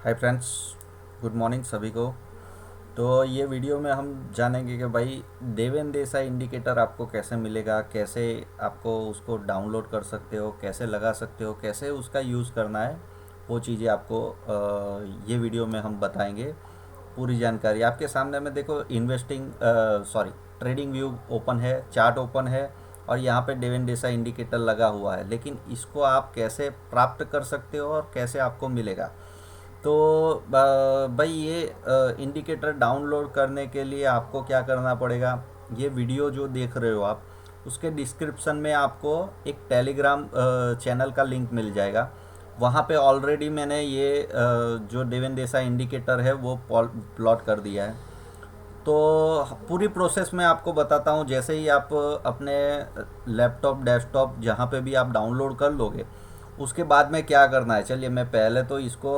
Hi friends, good morning सभी को। तो ये वीडियो में हम जानेंगे कि भाई देवेन देसाई इंडिकेटर आपको कैसे मिलेगा, कैसे आपको उसको डाउनलोड कर सकते हो, कैसे लगा सकते हो, कैसे उसका यूज़ करना है। वो चीज़ें आपको ये वीडियो में हम बताएंगे। पूरी जानकारी आपके सामने में देखो। Investing sorry trading view open है, चार्ट ओपन है और यहाँ पे देवेन देसाई इंडिकेटर लगा हुआ है। लेकिन इसको आप कैसे प्राप्त कर सकते हो और कैसे आपको मिलेगा। तो भाई ये इंडिकेटर डाउनलोड करने के लिए आपको क्या करना पड़ेगा। ये वीडियो जो देख रहे हो आप, उसके डिस्क्रिप्शन में आपको एक टेलीग्राम चैनल का लिंक मिल जाएगा। वहाँ पे ऑलरेडी मैंने ये जो देवेन देसाई इंडिकेटर है वो प्लॉट कर दिया है। तो पूरी प्रोसेस मैं आपको बताता हूँ। जैसे ही आप अपने लैपटॉप डेस्कटॉप जहाँ पे भी आप डाउनलोड कर लोगे, उसके बाद में क्या करना है, चलिए मैं पहले तो इसको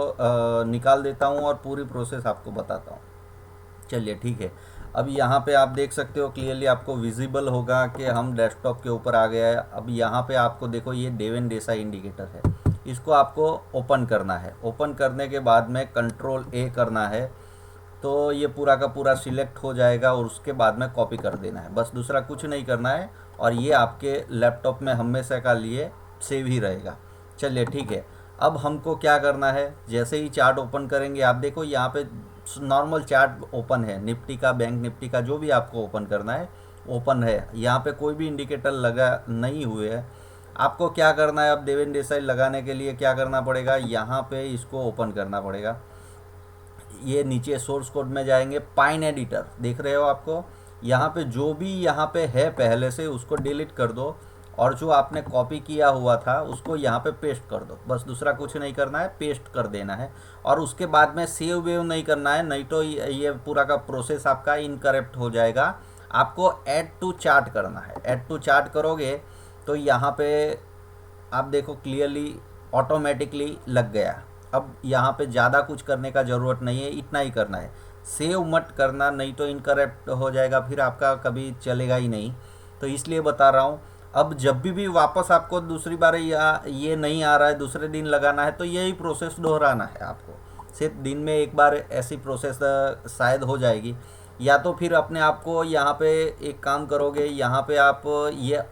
निकाल देता हूँ और पूरी प्रोसेस आपको बताता हूँ। चलिए ठीक है। अब यहाँ पे आप देख सकते हो, क्लियरली आपको विजिबल होगा कि हम डेस्कटॉप के ऊपर आ गया है। अब यहाँ पे आपको देखो, ये देवेन देसाई इंडिकेटर है। इसको आपको ओपन करना है। ओपन करने के बाद में कंट्रोल ए करना है, तो ये पूरा का पूरा सिलेक्ट हो जाएगा और उसके बाद में कॉपी कर देना है। बस दूसरा कुछ नहीं करना है और ये आपके लैपटॉप में हमेशा का लिए सेव ही रहेगा। चलिए ठीक है। अब हमको क्या करना है, जैसे ही चार्ट ओपन करेंगे, आप देखो यहाँ पे नॉर्मल चार्ट ओपन है, निफ्टी का, बैंक निफ्टी का, जो भी आपको ओपन करना है ओपन है। यहाँ पे कोई भी इंडिकेटर लगा नहीं हुए है। आपको क्या करना है, अब देवेन देसाई लगाने के लिए क्या करना पड़ेगा, यहाँ पे इसको ओपन करना पड़ेगा। ये नीचे सोर्स कोड में जाएंगे, पाइन एडिटर देख रहे हो आपको, यहाँ पे जो भी यहाँ पे है पहले से उसको डिलीट कर दो और जो आपने कॉपी किया हुआ था उसको यहाँ पे पेस्ट कर दो। बस दूसरा कुछ नहीं करना है, पेस्ट कर देना है। और उसके बाद में सेव वेव नहीं करना है, नहीं तो ये पूरा का प्रोसेस आपका इनकरेक्ट हो जाएगा। आपको ऐड टू चार्ट करना है। ऐड टू चार्ट करोगे तो यहाँ पे आप देखो क्लियरली ऑटोमेटिकली लग गया। अब यहाँ पे ज़्यादा कुछ करने का ज़रूरत नहीं है, इतना ही करना है। सेव मत करना, नहीं तो इनकरेक्ट हो जाएगा, फिर आपका कभी चलेगा ही नहीं। तो इसलिए बता रहा हूँ। अब जब भी वापस आपको दूसरी बार ये नहीं आ रहा है, दूसरे दिन लगाना है, तो यही प्रोसेस दोहराना है आपको। सिर्फ दिन में एक बार ऐसी प्रोसेस शायद हो जाएगी। या तो फिर अपने आप को यहाँ पे एक काम करोगे, यहाँ पे आप ये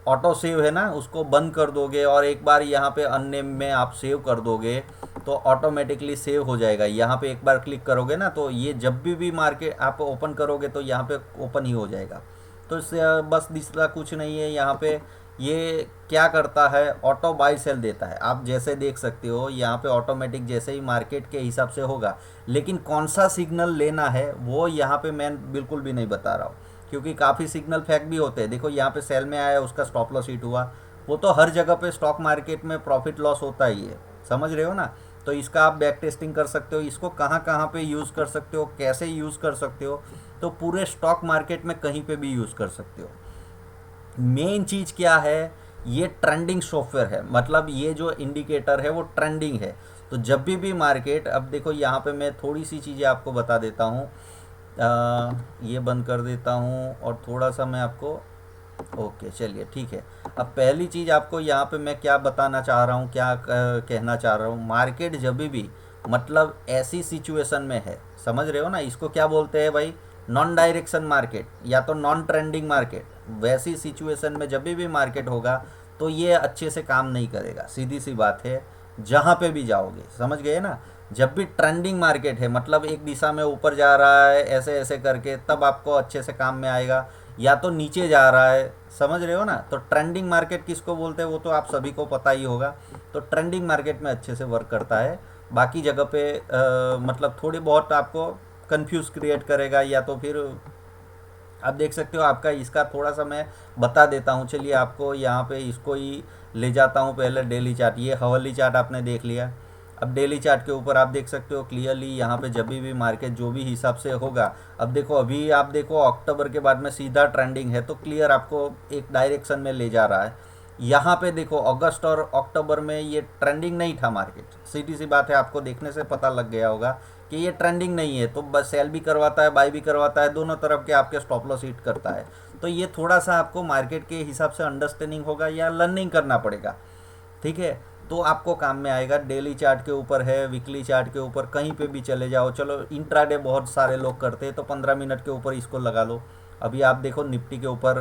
ऑटो सेव है ना, उसको बंद कर दोगे और एक बार यहाँ पे अननेम में आप सेव कर दोगे तो ऑटोमेटिकली सेव हो जाएगा। यहाँ पे एक बार क्लिक करोगे ना, तो ये जब भी मार्केट आप ओपन करोगे तो यहाँ पे ओपन ही हो जाएगा। तो इससे बस दूसरा कुछ नहीं है। यहाँ पे ये क्या करता है, ऑटो बाई सेल देता है। आप जैसे देख सकते हो यहाँ पे ऑटोमेटिक जैसे ही मार्केट के हिसाब से होगा, लेकिन कौन सा सिग्नल लेना है वो यहाँ पे मैं बिल्कुल भी नहीं बता रहा हूँ, क्योंकि काफ़ी सिग्नल फेक भी होते हैं। देखो यहाँ पे सेल में आया, उसका स्टॉप लॉस हिट हुआ। वो तो हर जगह पे स्टॉक मार्केट में प्रॉफिट लॉस होता ही है, समझ रहे हो ना। तो इसका आप बैक टेस्टिंग कर सकते हो, इसको कहाँ कहाँ पे यूज़ कर सकते हो, कैसे यूज़ कर सकते हो। तो पूरे स्टॉक मार्केट में कहीं पे भी यूज़ कर सकते हो। मेन चीज़ क्या है, ये ट्रेंडिंग सॉफ्टवेयर है। मतलब ये जो इंडिकेटर है वो ट्रेंडिंग है। तो जब भी मार्केट, अब देखो यहाँ पे मैं थोड़ी सी चीज़ें आपको बता देता हूँ। ये बंद कर देता हूँ और थोड़ा सा मैं आपको, ओके चलिए ठीक है। अब पहली चीज़ आपको यहाँ पे मैं क्या बताना चाह रहा हूँ, क्या कहना चाह रहा हूँ, मार्केट जब भी मतलब ऐसी सिचुएशन में है, समझ रहे हो ना, इसको क्या बोलते हैं भाई, नॉन डायरेक्शन मार्केट या तो नॉन ट्रेंडिंग मार्केट। वैसी सिचुएशन में जब भी मार्केट होगा तो ये अच्छे से काम नहीं करेगा, सीधी सी बात है। जहाँ पे भी जाओगे, समझ गए ना। जब भी ट्रेंडिंग मार्केट है, मतलब एक दिशा में ऊपर जा रहा है ऐसे ऐसे करके, तब आपको अच्छे से काम में आएगा। या तो नीचे जा रहा है, समझ रहे हो ना। तो ट्रेंडिंग मार्केट किसको बोलते हैं वो तो आप सभी को पता ही होगा। तो ट्रेंडिंग मार्केट में अच्छे से वर्क करता है। बाकी जगह पे मतलब थोड़ी बहुत आपको कंफ्यूज क्रिएट करेगा। या तो फिर आप देख सकते हो, आपका इसका थोड़ा सा मैं बता देता हूँ। चलिए आपको यहाँ पे इसको ही ले जाता हूँ। पहले डेली चार्ट, ये हवली चार्ट आपने देख लिया। अब डेली चार्ट के ऊपर आप देख सकते हो क्लियरली यहाँ पे जब भी मार्केट जो भी हिसाब से होगा। अब देखो, अभी आप देखो अक्टूबर के बाद में सीधा ट्रेंडिंग है, तो क्लियर आपको एक डायरेक्शन में ले जा रहा है। यहाँ पे देखो अगस्त और अक्टूबर में ये ट्रेंडिंग नहीं था मार्केट, सीधी सी बात है, आपको देखने से पता लग गया होगा कि ये ट्रेंडिंग नहीं है। तो बस सेल भी करवाता है, बाई भी करवाता है, दोनों तरफ के आपके स्टॉप लॉस हिट करता है। तो ये थोड़ा सा आपको मार्केट के हिसाब से अंडरस्टैंडिंग होगा या लर्निंग करना पड़ेगा, ठीक है। तो आपको काम में आएगा। डेली चार्ट के ऊपर है, वीकली चार्ट के ऊपर, कहीं पे भी चले जाओ। चलो इंट्राडे बहुत सारे लोग करते हैं, तो 15 मिनट के ऊपर इसको लगा लो। अभी आप देखो निफ्टी के ऊपर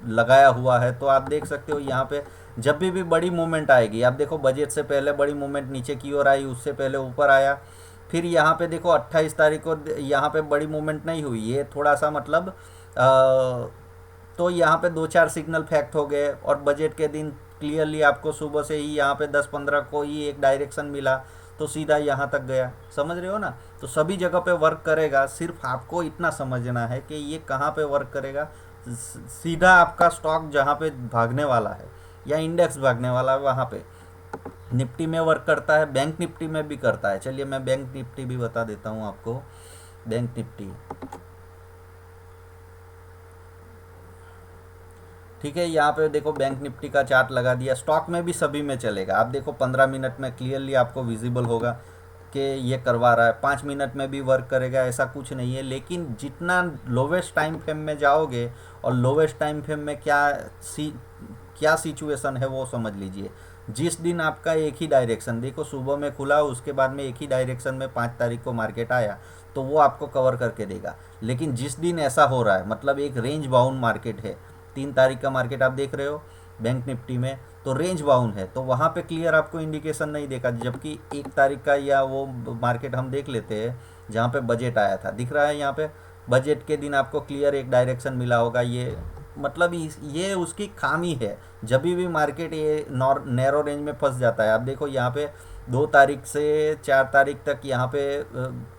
लगाया हुआ है, तो आप देख सकते हो यहाँ पे जब भी बड़ी मूवमेंट आएगी, आप देखो बजट से पहले बड़ी मूवमेंट नीचे की ओर आई, उससे पहले ऊपर आया। फिर यहाँ पे देखो 28 तारीख को यहाँ पे बड़ी मूवमेंट नहीं हुई, ये थोड़ा सा मतलब तो यहाँ पे 2-4 सिग्नल फैक्ट हो गए, और बजट के दिन क्लियरली आपको सुबह से ही यहाँ पे 10-15 को ही एक डायरेक्शन मिला, तो सीधा यहाँ तक गया। समझ रहे हो ना? तो सभी जगह पे वर्क करेगा, सिर्फ आपको इतना समझना है कि ये कहाँ पे वर्क करेगा। सीधा आपका स्टॉक जहाँ पे भागने वाला है या इंडेक्स भागने वाला है वहाँ पे निफ्टी में वर्क करता है, बैंक निफ्टी में भी करता है। चलिए मैं बैंक निफ्टी भी बता देता हूँ आपको। बैंक निफ्टी, ठीक है, यहाँ पे देखो बैंक निफ्टी का चार्ट लगा दिया। स्टॉक में भी सभी में चलेगा। आप देखो 15 मिनट में क्लियरली आपको विजिबल होगा कि ये करवा रहा है। 5 मिनट में भी वर्क करेगा, ऐसा कुछ नहीं है। लेकिन जितना लोवेस्ट टाइम फ्रेम में जाओगे, और लोवेस्ट टाइम फ्रेम में क्या सिचुएशन है वो समझ लीजिए। जिस दिन आपका एक ही डायरेक्शन, देखो सुबह में खुला, उसके बाद में एक ही डायरेक्शन में 5 तारीख को मार्केट आया, तो वो आपको कवर करके देगा। लेकिन जिस दिन ऐसा हो रहा है, मतलब एक रेंज बाउंड मार्केट है, 3 तारीख का मार्केट आप देख रहे हो बैंक निफ्टी में, तो रेंज बाउंड है, तो वहाँ पे क्लियर आपको इंडिकेशन नहीं देगा। जबकि 1 तारीख का या वो मार्केट हम देख लेते हैं जहाँ पे बजट आया था, दिख रहा है यहाँ पे बजट के दिन आपको क्लियर एक डायरेक्शन मिला होगा। ये मतलब ये उसकी खामी है। जब भी मार्केट ये नैरो रेंज में फंस जाता है, आप देखो यहाँ पे 2 तारीख से 4 तारीख तक यहाँ पे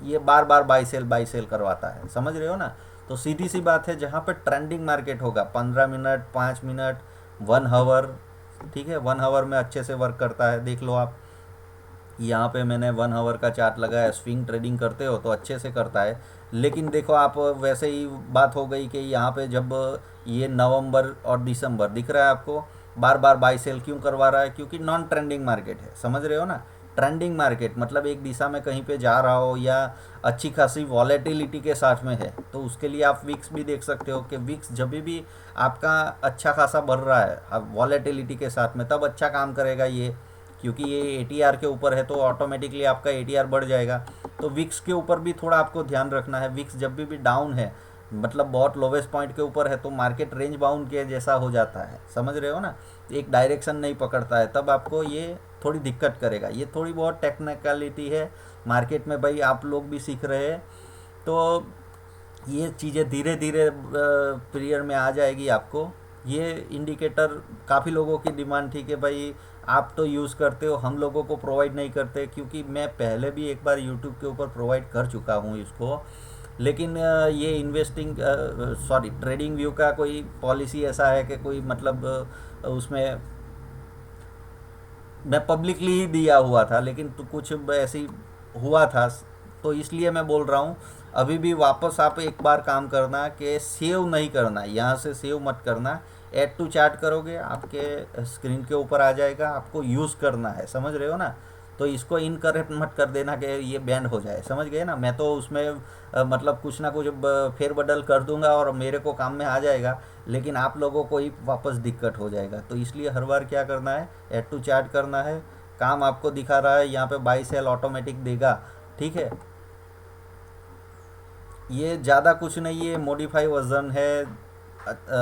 ये बार बार बाई सेल करवाता है। समझ रहे हो ना? तो सीधी सी बात है, जहाँ पे ट्रेंडिंग मार्केट होगा 15 मिनट, 5 मिनट, 1 आवर, ठीक है, 1 आवर में अच्छे से वर्क करता है। देख लो आप, यहाँ पे मैंने 1 आवर का चार्ट लगाया। स्विंग ट्रेडिंग करते हो तो अच्छे से करता है। लेकिन देखो आप, वैसे ही बात हो गई कि यहाँ पे जब ये नवंबर और दिसंबर दिख रहा है आपको, बार बार बाई सेल क्यों करवा रहा है? क्योंकि नॉन ट्रेंडिंग मार्केट है। समझ रहे हो ना? ट्रेंडिंग मार्केट मतलब एक दिशा में कहीं पे जा रहा हो, या अच्छी खासी वॉलेटिलिटी के साथ में है, तो उसके लिए आप विक्स भी देख सकते हो कि विक्स जब भी आपका अच्छा खासा बढ़ रहा है अब वॉलेटिलिटी के साथ में, तब अच्छा काम करेगा ये। क्योंकि ये एटीआर के ऊपर है, तो ऑटोमेटिकली आपका एटीआर बढ़ जाएगा। तो विक्स के ऊपर भी थोड़ा आपको ध्यान रखना है। विक्स जब भी डाउन है, मतलब बहुत लोवेस्ट पॉइंट के ऊपर है, तो मार्केट रेंज बाउंड के जैसा हो जाता है। समझ रहे हो ना? एक डायरेक्शन नहीं पकड़ता है, तब आपको ये थोड़ी दिक्कत करेगा। ये थोड़ी बहुत टेक्निकलिटी है मार्केट में, भाई आप लोग भी सीख रहे हैं, तो ये चीज़ें धीरे धीरे पीरियड में आ जाएगी आपको। ये इंडिकेटर काफ़ी लोगों की डिमांड थी कि भाई आप तो यूज़ करते हो, हम लोगों को प्रोवाइड नहीं करते, क्योंकि मैं पहले भी एक बार यूट्यूब के ऊपर प्रोवाइड कर चुका हूँ इसको। लेकिन ये इन्वेस्टिंग सॉरी ट्रेडिंग व्यू का कोई पॉलिसी ऐसा है कि कोई मतलब उसमें मैं पब्लिकली ही दिया हुआ था, लेकिन तो कुछ ऐसी हुआ था, तो इसलिए मैं बोल रहा हूँ। अभी भी वापस आप एक बार काम करना कि सेव नहीं करना, यहाँ से सेव मत करना। ऐड टू चार्ट करोगे, आपके स्क्रीन के ऊपर आ जाएगा, आपको यूज़ करना है। समझ रहे हो ना? तो इसको इनकरेक्ट मत कर देना कि ये बैंड हो जाए। समझ गए ना? मैं तो उसमें मतलब कुछ ना कुछ फेरबदल कर दूंगा और मेरे को काम में आ जाएगा, लेकिन आप लोगों को ही वापस दिक्कत हो जाएगा। तो इसलिए हर बार क्या करना है, ऐड टू चार्ट करना है। काम आपको दिखा रहा है यहाँ पे, बाई सेल ऑटोमेटिक देगा, ठीक है। ये ज़्यादा कुछ नहीं है, मॉडिफाई वर्जन है।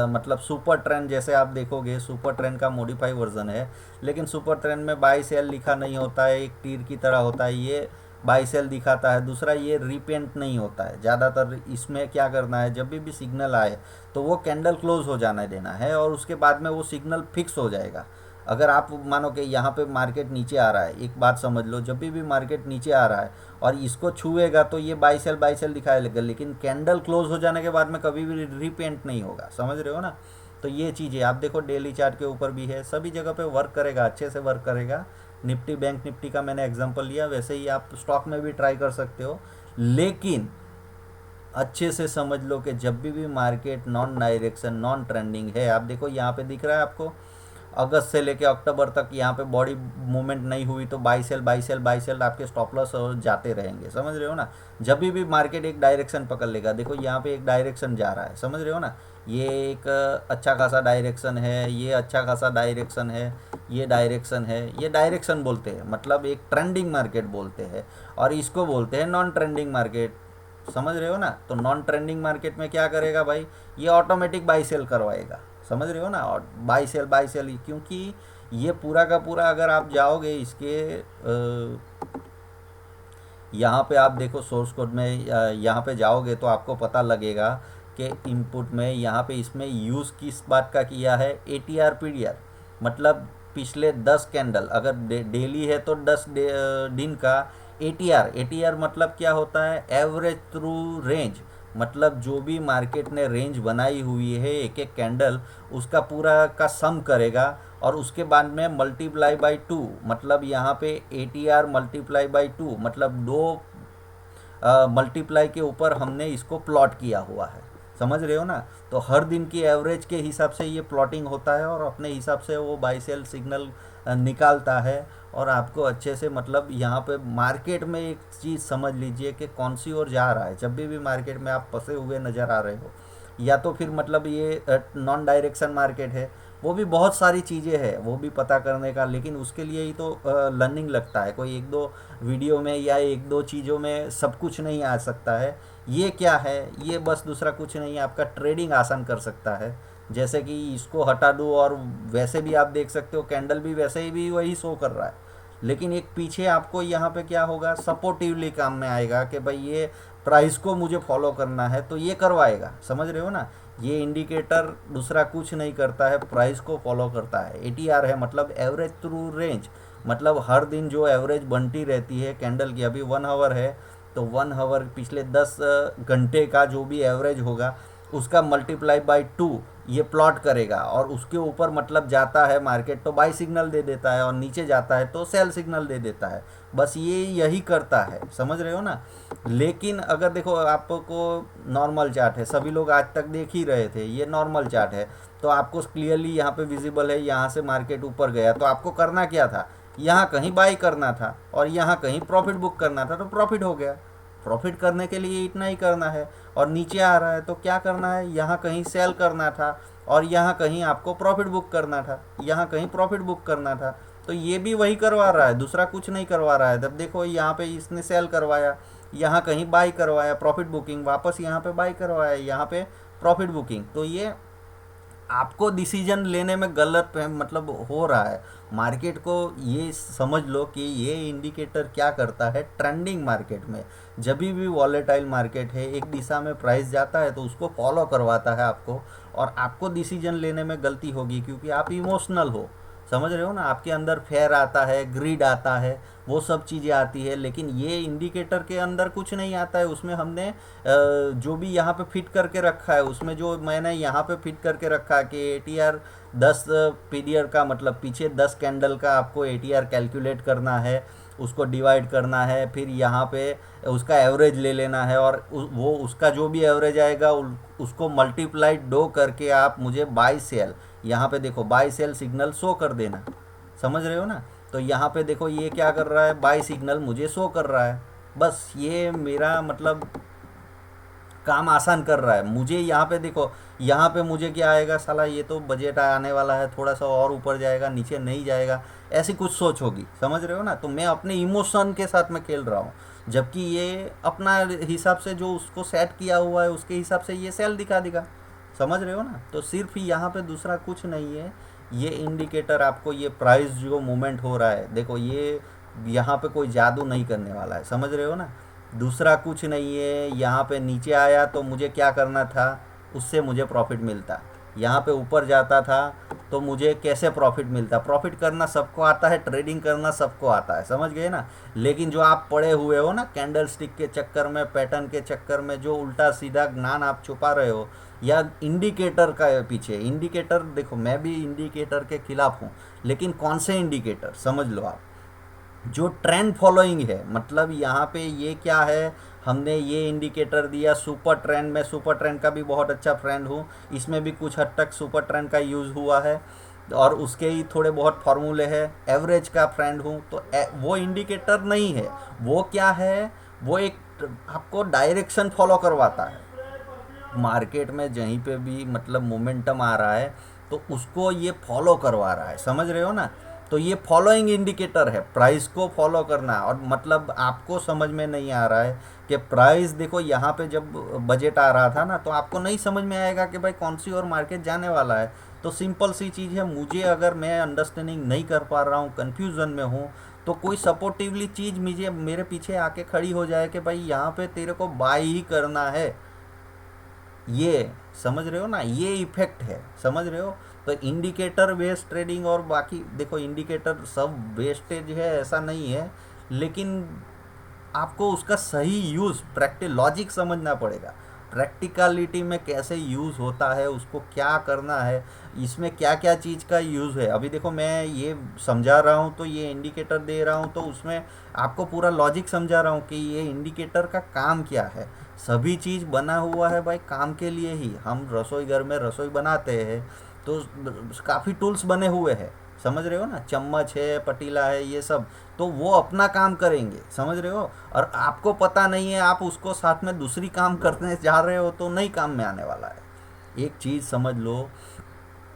मतलब सुपर ट्रेंड जैसे आप देखोगे, सुपर ट्रेंड का मॉडिफाई वर्जन है, लेकिन सुपर ट्रेंड में बाई सेल लिखा नहीं होता है, एक तीर की तरह होता है। ये बाई सेल दिखाता है। दूसरा, ये रिपेंट नहीं होता है ज़्यादातर। इसमें क्या करना है, जब भी सिग्नल आए तो वो कैंडल क्लोज हो जाने देना है, और उसके बाद में वो सिग्नल फिक्स हो जाएगा। अगर आप मानो कि यहाँ पे मार्केट नीचे आ रहा है, एक बात समझ लो, जब भी मार्केट नीचे आ रहा है और इसको छुएगा तो ये बाई सेल दिखाएगा, लेकिन कैंडल क्लोज हो जाने के बाद में कभी भी रिपेंट नहीं होगा। समझ रहे हो ना? तो ये चीज़ें आप देखो, डेली चार्ट के ऊपर भी है, सभी जगह पे वर्क करेगा, अच्छे से वर्क करेगा। निफ्टी, बैंक निफ्टी का मैंने एग्जांपल लिया, वैसे ही आप स्टॉक में भी ट्राई कर सकते हो। लेकिन अच्छे से समझ लो कि जब भी market non direction, non trending है, आप देखो यहाँ पे दिख रहा है आपको, अगस्त से लेके अक्टूबर तक यहाँ पे बॉडी मूवमेंट नहीं हुई तो buy sell buy sell buy sell आपके स्टॉप लॉस जाते रहेंगे, समझ रहे हो ना। जब भी मार्केट एक डायरेक्शन पकड़ लेगा, देखो यहाँ पे एक डायरेक्शन जा रहा है, समझ रहे हो ना। ये एक अच्छा खासा डायरेक्शन है, ये अच्छा खासा डायरेक्शन है, ये डायरेक्शन है, ये डायरेक्शन बोलते हैं, मतलब एक ट्रेंडिंग मार्केट बोलते हैं, और इसको बोलते हैं नॉन ट्रेंडिंग मार्केट, समझ रहे हो ना। तो नॉन ट्रेंडिंग मार्केट में क्या करेगा भाई, ये ऑटोमेटिक बाई सेल करवाएगा, समझ रहे हो ना। और बाई सेल क्योंकि ये पूरा का पूरा अगर आप जाओगे इसके यहाँ पे आप देखो सोर्स कोड में यहाँ पे जाओगे तो आपको पता लगेगा कि इनपुट में यहाँ पे इसमें यूज़ किस बात का किया है, ATR पीडीआर, मतलब पिछले 10 कैंडल, अगर डेली है तो 10 दिन का ATR मतलब क्या होता है, एवरेज थ्रू रेंज, मतलब जो भी मार्केट ने रेंज बनाई हुई है एक एक कैंडल उसका पूरा का सम करेगा, और उसके बाद में मल्टीप्लाई बाई 2, मतलब यहाँ पे ATR मल्टीप्लाई बाई 2, मतलब 2 मल्टीप्लाई के ऊपर हमने इसको प्लॉट किया हुआ है, समझ रहे हो ना। तो हर दिन की एवरेज के हिसाब से ये प्लॉटिंग होता है और अपने हिसाब से वो बाई सेल सिग्नल निकालता है, और आपको अच्छे से मतलब यहाँ पे मार्केट में एक चीज़ समझ लीजिए कि कौन सी ओर जा रहा है। जब भी मार्केट में आप फंसे हुए नज़र आ रहे हो, या तो फिर मतलब ये नॉन डायरेक्शन मार्केट है, वो भी बहुत सारी चीज़ें हैं वो भी पता करने का, लेकिन उसके लिए ही तो लर्निंग लगता है। कोई एक दो वीडियो में या एक दो चीज़ों में सब कुछ नहीं आ सकता है। ये क्या है, ये बस दूसरा कुछ नहीं है, आपका ट्रेडिंग आसान कर सकता है। जैसे कि इसको हटा दूँ और वैसे भी आप देख सकते हो कैंडल भी वैसे ही भी वही शो कर रहा है, लेकिन एक पीछे आपको यहाँ पे क्या होगा, सपोर्टिवली काम में आएगा कि भाई ये प्राइस को मुझे फॉलो करना है तो ये करवाएगा, समझ रहे हो ना। ये इंडिकेटर दूसरा कुछ नहीं करता है, प्राइस को फॉलो करता है। ATR है मतलब एवरेज थ्रू रेंज, मतलब हर दिन जो एवरेज बनती रहती है कैंडल की, अभी 1 आवर है तो 1 आवर पिछले 10 घंटे का जो भी एवरेज होगा उसका मल्टीप्लाई बाई 2 ये प्लॉट करेगा, और उसके ऊपर मतलब जाता है मार्केट तो बाई सिग्नल दे देता है, और नीचे जाता है तो सेल सिग्नल दे देता है। बस ये यही करता है, समझ रहे हो ना। लेकिन अगर देखो आपको नॉर्मल चार्ट है, सभी लोग आज तक देख ही रहे थे, ये नॉर्मल चार्ट है तो आपको क्लियरली यहाँ पे विजिबल है, यहाँ से मार्केट ऊपर गया तो आपको करना क्या था, यहाँ कहीं बाई करना था और यहाँ कहीं प्रॉफिट बुक करना था, तो प्रॉफिट हो गया। प्रॉफिट करने के लिए इतना ही करना है, और नीचे आ रहा है तो क्या करना है, यहाँ कहीं सेल करना था और यहाँ कहीं आपको प्रॉफिट बुक करना था, यहाँ कहीं प्रॉफिट बुक करना था। तो ये भी वही करवा रहा है, दूसरा कुछ नहीं करवा रहा है। तब देखो यहाँ पे इसने सेल करवाया, यहाँ कहीं बाई करवाया प्रॉफिट बुकिंग, वापस यहाँ पे बाई करवाया, यहाँ पे प्रॉफिट बुकिंग। तो ये आपको डिसीजन लेने में गलत मतलब हो रहा है। मार्केट को ये समझ लो कि ये इंडिकेटर क्या करता है, ट्रेंडिंग मार्केट में जब भी वॉलेटाइल मार्केट है एक दिशा में प्राइस जाता है तो उसको फॉलो करवाता है आपको, और आपको डिसीजन लेने में गलती होगी क्योंकि आप इमोशनल हो, समझ रहे हो ना। आपके अंदर फेयर आता है, ग्रीड आता है, वो सब चीज़ें आती है, लेकिन ये इंडिकेटर के अंदर कुछ नहीं आता है। उसमें हमने जो भी यहाँ पे फिट करके रखा है, उसमें जो मैंने यहाँ पे फिट करके रखा है कि ATR 10 पीरियड का, मतलब पीछे 10 कैंडल का आपको ATR कैलकुलेट करना है, उसको डिवाइड करना है, फिर यहाँ पे उसका एवरेज ले लेना है, और वो उसका जो भी एवरेज आएगा उसको मल्टीप्लाई 2 करके आप मुझे बाई सेल, यहाँ पे देखो बाई सेल सिग्नल शो कर देना, समझ रहे हो ना। तो यहाँ पे देखो ये क्या कर रहा है, बाई सिग्नल मुझे शो कर रहा है। बस ये मेरा मतलब काम आसान कर रहा है मुझे। यहाँ पे देखो, यहाँ पे मुझे क्या आएगा, साला ये तो बजट आने वाला है, थोड़ा सा और ऊपर जाएगा नीचे नहीं जाएगा, ऐसी कुछ सोच होगी, समझ रहे हो ना। तो मैं अपने इमोशन के साथ में खेल रहा हूँ, जबकि ये अपना हिसाब से जो उसको सेट किया हुआ है उसके हिसाब से ये सेल दिखा देगा, समझ रहे हो ना। तो सिर्फ यहाँ पे दूसरा कुछ नहीं है, ये इंडिकेटर आपको ये प्राइस जो मूवमेंट हो रहा है, देखो ये यहाँ पे कोई जादू नहीं करने वाला है, समझ रहे हो ना। दूसरा कुछ नहीं है, यहाँ पे नीचे आया तो मुझे क्या करना था, उससे मुझे प्रॉफिट मिलता। यहाँ पे ऊपर जाता था तो मुझे कैसे प्रॉफिट मिलता। प्रॉफिट करना सबको आता है, ट्रेडिंग करना सबको आता है, समझ गए ना। लेकिन जो आप पड़े हुए हो ना कैंडल स्टिक के चक्कर में, पैटर्न के चक्कर में, जो उल्टा सीधा ज्ञान आप छुपा रहे हो, या इंडिकेटर का पीछे, इंडिकेटर देखो मैं भी इंडिकेटर के खिलाफ हूँ, लेकिन कौन से इंडिकेटर समझ लो आप, जो ट्रेंड फॉलोइंग है। मतलब यहाँ पे ये क्या है, हमने ये इंडिकेटर दिया सुपर ट्रेंड में, सुपर ट्रेंड का भी बहुत अच्छा फ्रेंड हूँ, इसमें भी कुछ हद तक सुपर ट्रेंड का यूज़ हुआ है। और उसके ही थोड़े बहुत फॉर्मूले हैं, एवरेज का फ्रेंड हूँ, तो वो इंडिकेटर नहीं है। वो क्या है, वो एक आपको डायरेक्शन फॉलो करवाता है। मार्केट में जहीं पे भी मतलब मोमेंटम आ रहा है तो उसको ये फॉलो करवा रहा है, समझ रहे हो ना। तो ये फॉलोइंग इंडिकेटर है, प्राइस को फॉलो करना। और मतलब आपको समझ में नहीं आ रहा है कि प्राइस, देखो यहाँ पे जब बजट आ रहा था ना, तो आपको नहीं समझ में आएगा कि भाई कौन सी और मार्केट जाने वाला है। तो सिंपल सी चीज़ है, मुझे अगर मैं अंडरस्टैंडिंग नहीं कर पा रहा हूँ, कन्फ्यूज़न में हूँ, तो कोई सपोर्टिवली चीज़ मुझे मेरे पीछे आके खड़ी हो जाए कि भाई यहाँ पे तेरे को बाय ही करना है, ये समझ रहे हो ना, ये इफेक्ट है, समझ रहे हो। तो इंडिकेटर बेस्ड ट्रेडिंग और बाकी देखो, इंडिकेटर सब वेस्टेज है ऐसा नहीं है, लेकिन आपको उसका सही यूज़, प्रैक्टिस लॉजिक समझना पड़ेगा। प्रैक्टिकलिटी में कैसे यूज़ होता है, उसको क्या करना है, इसमें क्या क्या चीज़ का यूज़ है। अभी देखो मैं ये समझा रहा हूँ, तो ये इंडिकेटर दे रहा हूँ, तो उसमें आपको पूरा लॉजिक समझा रहा हूँ कि ये इंडिकेटर का काम क्या है। सभी चीज़ बना हुआ है भाई काम के लिए ही। हम रसोई घर में रसोई बनाते हैं तो काफ़ी टूल्स बने हुए हैं, समझ रहे हो ना, चम्मच है, पतीला है, ये सब, तो वो अपना काम करेंगे, समझ रहे हो। और आपको पता नहीं है, आप उसको साथ में दूसरी काम करने जा रहे हो तो नहीं काम में आने वाला है। एक चीज़ समझ लो,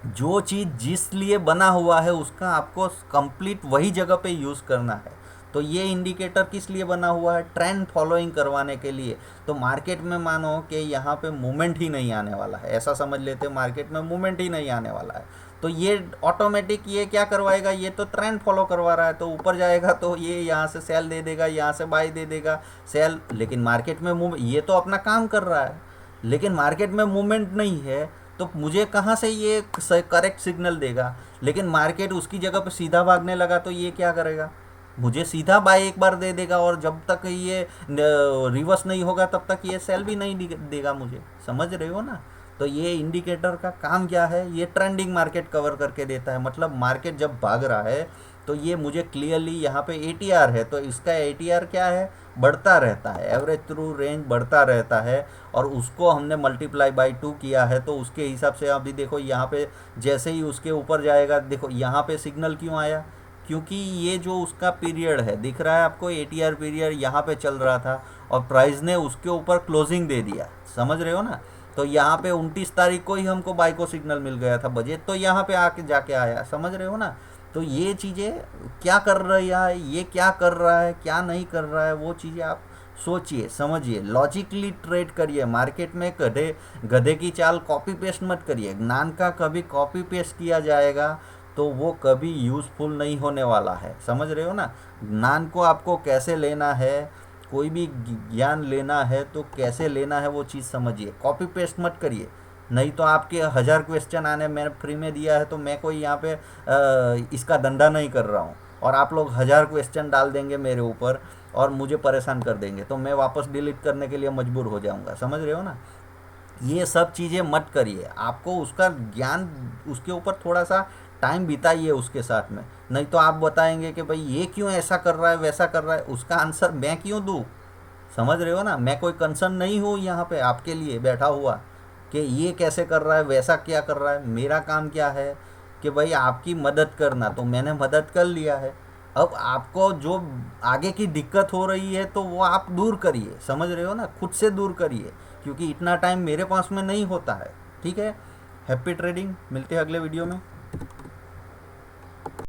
जो चीज़ जिस लिए बना हुआ है उसका आपको कंप्लीट वही जगह पे यूज़ करना है। तो ये इंडिकेटर किस लिए बना हुआ है, ट्रेंड फॉलोइंग करवाने के लिए। तो मार्केट में मानो कि यहाँ पे मूवमेंट ही नहीं आने वाला है, ऐसा समझ लेते हैं, मार्केट में मूवमेंट ही नहीं आने वाला है, तो ये ऑटोमेटिक ये क्या करवाएगा, ये तो ट्रेंड फॉलो करवा रहा है, तो ऊपर जाएगा तो ये यहाँ से सेल दे देगा, यहाँ से बाय दे देगा, सेल। लेकिन मार्केट में मूव, ये तो अपना काम कर रहा है, लेकिन मार्केट में मूवमेंट नहीं है, तो मुझे कहाँ से ये करेक्ट सिग्नल देगा। लेकिन मार्केट उसकी जगह पे सीधा भागने लगा तो ये क्या करेगा, मुझे सीधा बाय एक बार दे देगा, और जब तक ये रिवर्स नहीं होगा तब तक ये सेल भी नहीं देगा मुझे, समझ रहे हो ना। तो ये इंडिकेटर का काम क्या है, ये ट्रेंडिंग मार्केट कवर करके देता है। मतलब मार्केट जब भाग रहा है तो ये मुझे क्लियरली यहाँ पे एटीआर है, तो इसका एटीआर क्या है, बढ़ता रहता है, एवरेज थ्रू रेंज बढ़ता रहता है, और उसको हमने मल्टीप्लाई बाई 2 किया है, तो उसके हिसाब से अभी देखो यहाँ पे जैसे ही उसके ऊपर जाएगा, देखो यहाँ पे सिग्नल क्यों आया, क्योंकि ये जो उसका पीरियड है दिख रहा है आपको, एटीआर पीरियड यहाँ पे चल रहा था और प्राइस ने उसके ऊपर क्लोजिंग दे दिया, समझ रहे हो ना। तो यहाँ पे 29 तारीख को ही हमको बाय को सिग्नल मिल गया था, बजट तो यहाँ पे आके जाके आया, समझ रहे हो ना। तो ये चीज़ें क्या कर रही है, ये क्या कर रहा है, क्या नहीं कर रहा है, वो चीज़ें आप सोचिए, समझिए, लॉजिकली ट्रेड करिए। मार्केट में गधे गधे की चाल कॉपी पेस्ट मत करिए। ज्ञान का कभी कॉपी पेस्ट किया जाएगा तो वो कभी यूज़फुल नहीं होने वाला है, समझ रहे हो ना। ज्ञान को आपको कैसे लेना है, कोई भी ज्ञान लेना है तो कैसे लेना है वो चीज़ समझिए, कॉपी पेस्ट मत करिए। नहीं तो आपके 1000 क्वेश्चन आने, मैंने फ्री में दिया है तो मैं कोई यहाँ पे इसका धंधा नहीं कर रहा हूँ, और आप लोग 1000 क्वेश्चन डाल देंगे मेरे ऊपर और मुझे परेशान कर देंगे, तो मैं वापस डिलीट करने के लिए मजबूर हो जाऊँगा, समझ रहे हो ना। ये सब चीज़ें मत करिए, आपको उसका ज्ञान, उसके ऊपर थोड़ा सा टाइम बिताइए उसके साथ में। नहीं तो आप बताएंगे कि भाई ये क्यों ऐसा कर रहा है, वैसा कर रहा है, उसका आंसर मैं क्यों दूँ, समझ रहे हो ना। मैं कोई कंसर्न नहीं हूँ यहाँ पे आपके लिए बैठा हुआ कि ये कैसे कर रहा है, वैसा क्या कर रहा है। मेरा काम क्या है कि भाई आपकी मदद करना, तो मैंने मदद कर लिया है। अब आपको जो आगे की दिक्कत हो रही है तो वो आप दूर करिए, समझ रहे हो ना, खुद से दूर करिए, क्योंकि इतना टाइम मेरे पास में नहीं होता है। ठीक है, हैप्पी ट्रेडिंग, मिलते हैं अगले वीडियो में।